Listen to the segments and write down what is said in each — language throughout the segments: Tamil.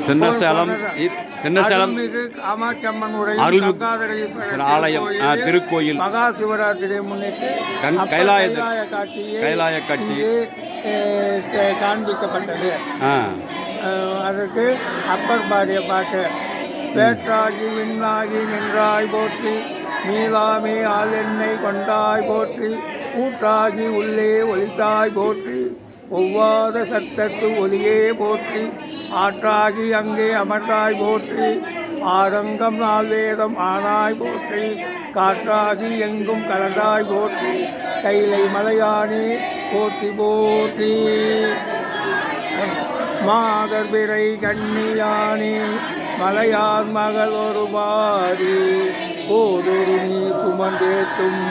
சின்னசேலம் அருள்மிகு காமாட்சியம்மன் அருள்மிகு ஆலயம் திருக்கோயில் மகா சிவராத்திரியை முன்னிட்டு கைலாய காட்சி காண்பிக்கப்பட்டது. அதற்கு அப்பர் பாடிய பாட்டு வேற்றாகி விண்ணாகி நின்றாய் போற்றி மீளாமே ஆள் எண்ணெய் கொண்டாய் போற்றி ஊற்றாகி உள்ளே ஒலித்தாய் போற்றி ஒவ்வாத சத்தத்து ஒலியே போற்றி ஆற்றாகி அங்கே அமர்ந்தாய் போற்றி ஆரங்கம் நால்வேதம் ஆனாய் போற்றி காற்றாகி எங்கும் கலந்தாய் போற்றி கைலை மலையானே போற்றி போற்றி மாதர்பிறை கண்ணியானே மலையார் மகள் ஒரு பாரி போதொரு நீ சுமந்தேத்தும்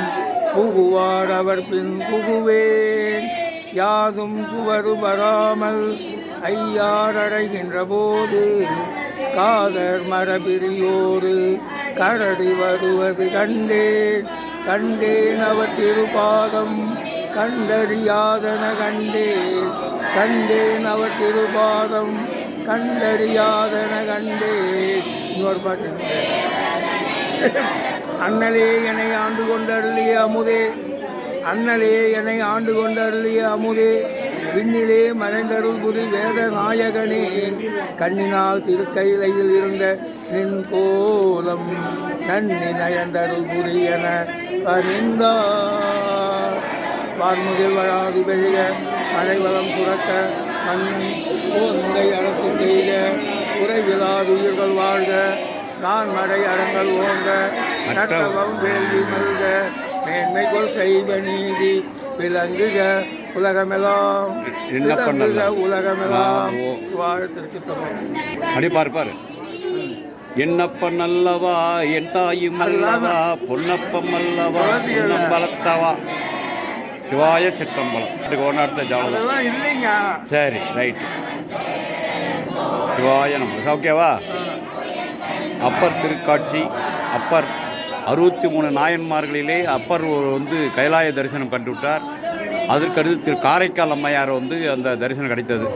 புகுவார் அவர் பின் புகுவேன் யாதும் சுவரு வராமல் ஐயார் அடைகின்ற போது காதர் மரபிரியோடு கரடி வருவது கண்டேன் அவர் திருபாதம் கண்டறியாதன கண்டேன் அவர் திருபாதம் கண்டறியாதன இன்னொரு பாட்டு அண்ணலே என்னை ஆண்டு கொண்டருளிய அமுதே அண்ணலே என்னை ஆண்டு கொண்டருளிய அமுதே விண்ணிலே மறைந்தருள் புரி வேத நாயகனே கண்ணினால் திருக்கையிலையில் இருந்த நின் கோலம் நன்னி நயந்தருள் புரி என அறிந்தார் வான்முகில் வழாது பெருக மலைவளம் சுரக்க மன்னன் போர் முறை அரசு செய்க உறைவிலாது உயிர்கள் வாழ்க நான் மறை அறங்கள் ஓங்க நற்றவம் வேள்வி மல்க மேன்மை கொள் செய்வ நீதி விளங்குக உலகமெல்லாம் உலகமெல்லாம் வாழ்த்திற்கு அப்படி பார்ப்பார். என்னப்பன் அல்லவா என் தாயும் அல்லவா பொன்னப்பம் அல்லவா பலத்தவா சிவாய சிற்றம்பலம் ஓனாட்ட ஜாலம் இல்லைங்க. சரி ரைட் சிவாய நம்ம ஓகேவா. அப்பர் திருக்காட்சி அப்பர் 63 நாயன்மார்களிலே அப்பர் கைலாய தரிசனம் கண்டுவிட்டார். அதற்கடுத்து காரைக்கால் அம்மையார் அந்த தரிசனம் கிடைத்தது.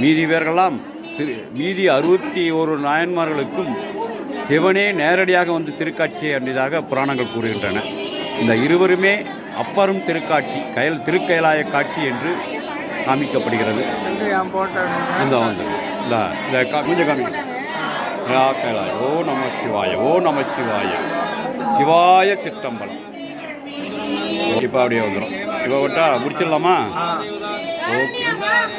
மீதி பேர்களெல்லாம் மீதி 61 நாயன்மார்களுக்கும் சிவனே நேரடியாக திருக்காட்சியை அண்டியதாக புராணங்கள் கூறுகின்றன. இந்த இருவருமே அப்பரும் திருக்காட்சி திருக்கைலாய காட்சி என்று காமிக்கப்படுகிறது. கொஞ்சம் காமிக்க கைலாய ஓ நம சிவாய ஓ நம சிவாய சிவாய சிற்றம்பலம். இப்போ அப்படியே வந்துடும். இப்போ விட்டா முடிச்சிடலாமா? ஓகே.